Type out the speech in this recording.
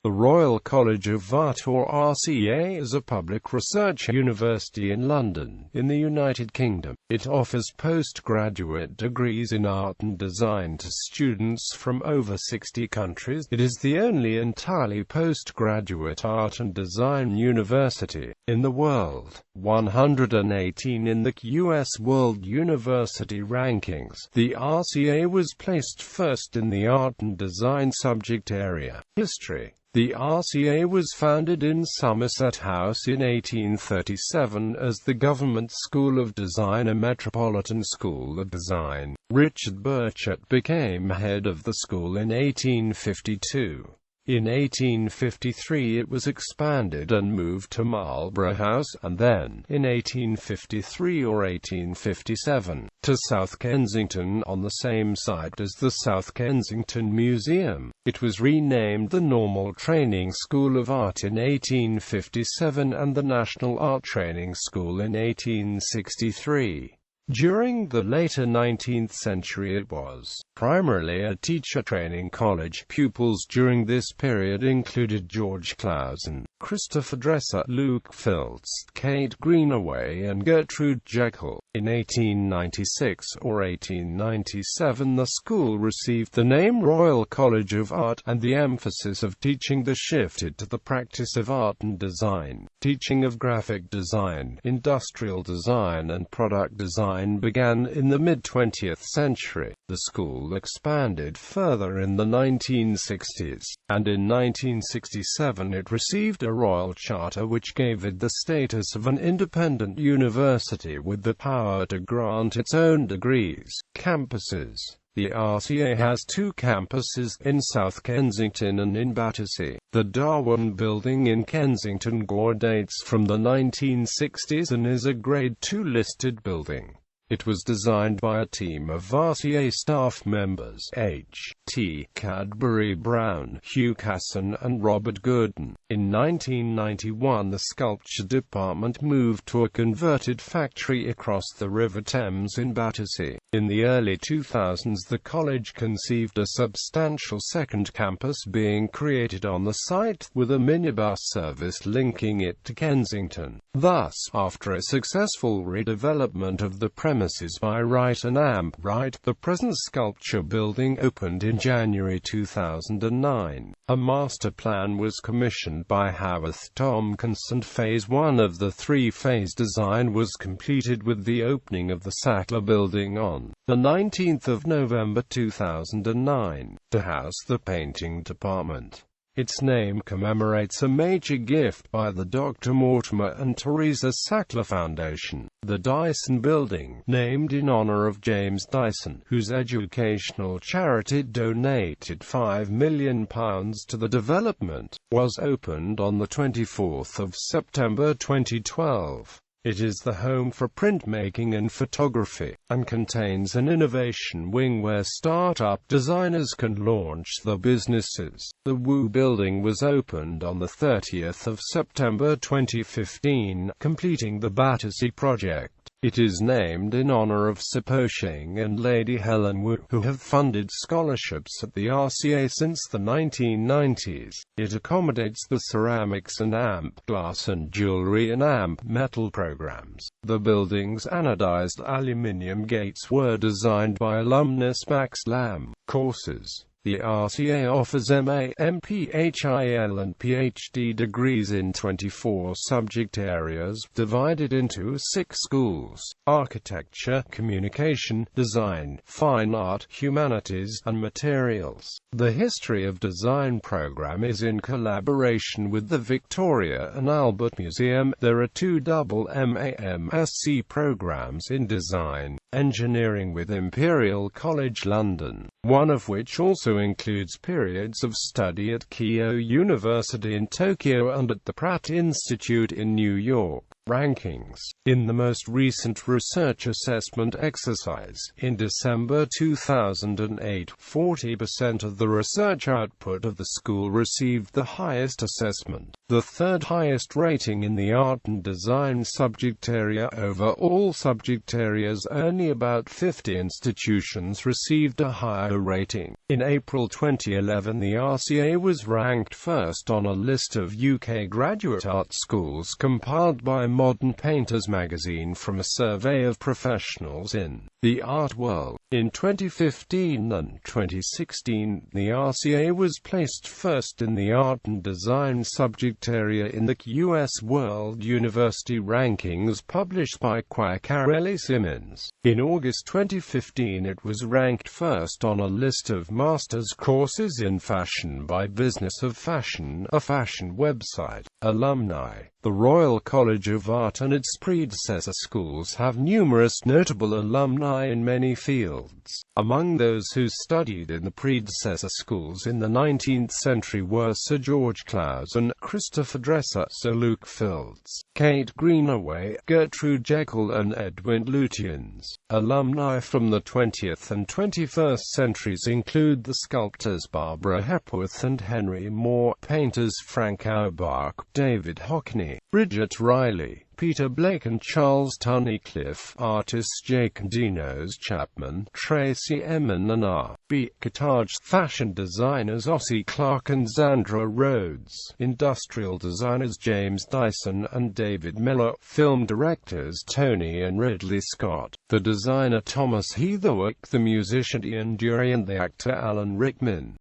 The Royal College of Art, or RCA, is a public research university in London, in the United Kingdom. It offers postgraduate degrees in art and design to students from over 60 countries. It is the only entirely postgraduate art and design university in the world. 118 in the U.S. World University Rankings. The RCA was placed first in the art and design subject area. History. The RCA was founded in Somerset House in 1837 as the Government School of Design, a metropolitan school of design. Richard Burchett became head of the school in 1852. In 1853 it was expanded and moved to Marlborough House, and then, in 1853 or 1857, to South Kensington on the same site as the South Kensington Museum. It was renamed the Normal Training School of Art in 1857 and the National Art Training School in 1863. During the later 19th century it was primarily a teacher training college. Pupils during this period included George Clausen, Christopher Dresser, Luke Filtz, Kate Greenaway and Gertrude Jekyll. In 1896 or 1897 the school received the name Royal College of Art, and the emphasis of teaching shifted to the practice of art and design. Teaching of graphic design, industrial design and product design began in the mid-20th century. The school expanded further in the 1960s, and in 1967 it received a royal charter which gave it the status of an independent university with the power to grant its own degrees. Campuses. The RCA has two campuses, in South Kensington and in Battersea. The Darwin Building in Kensington Gore dates from the 1960s and is a Grade II listed building. It was designed by a team of RCA staff members H. T. Cadbury Brown, Hugh Casson and Robert Gooden. In 1991 the sculpture department moved to a converted factory across the River Thames in Battersea. In the early 2000s the college conceived a substantial second campus being created on the site, with a minibus service linking it to Kensington. Thus, after a successful redevelopment of the premises by Wright and Amp Wright, the present sculpture building opened in January 2009. A master plan was commissioned by Howarth Tompkins and Phase 1 of the three-phase design was completed with the opening of the Sackler Building on the 19th of November 2009, to house the painting department. Its name commemorates a major gift by the Dr. Mortimer and Teresa Sackler Foundation. The Dyson Building, named in honor of James Dyson, whose educational charity donated £5 million to the development, was opened on the 24th of September 2012. It is the home for printmaking and photography, and contains an innovation wing where start-up designers can launch their businesses. The Wu Building was opened on the 30th of September 2015, completing the Battersea project. It is named in honor of Sir Poshing and Lady Helen Wu, who have funded scholarships at the RCA since the 1990s. It accommodates the ceramics and amp glass and jewelry and amp metal programs. The building's anodized aluminium gates were designed by alumnus Max Lamb. Courses. The RCA offers MA, MPhil and PhD degrees in 24 subject areas, divided into 6 schools: architecture, communication, design, fine art, humanities, and materials. The History of Design program is in collaboration with the Victoria and Albert Museum. There are 2 double MA/MSc programs in design engineering with Imperial College London, one of which also includes periods of study at Keio University in Tokyo and at the Pratt Institute in New York. Rankings. In the most recent research assessment exercise, in December 2008, 40% of the research output of the school received the highest assessment, the third highest rating in the art and design subject area. Over all subject areas, only about 50 institutions received a higher rating. In April 2011, the RCA was ranked first on a list of UK graduate art schools compiled by Modern Painters magazine from a survey of professionals in the art world. In 2015 and 2016, the RCA was placed first in the art and design subject area in the US World University Rankings published by Quaccarelli Simmons. In August 2015, it was ranked first on a list of master's courses in fashion by Business of Fashion, a fashion website. Alumni. The Royal College of Art and its predecessor schools have numerous notable alumni in many fields. Among those who studied in the predecessor schools in the 19th century were Sir George Clausen, Christopher Dresser, Sir Luke Fields, Kate Greenaway, Gertrude Jekyll and Edwin Lutyens. Alumni from the 20th and 21st centuries include the sculptors Barbara Hepworth and Henry Moore, painters Frank Auerbach, David Hockney, Bridget Riley, Peter Blake and Charles Tunnicliffe, artists Jake and Dinos Chapman, Tracy Emin and R.B. Cottage, fashion designers Ossie Clark and Zandra Rhodes, industrial designers James Dyson and David Miller, film directors Tony and Ridley Scott, the designer Thomas Heatherwick, the musician Ian Dury and the actor Alan Rickman.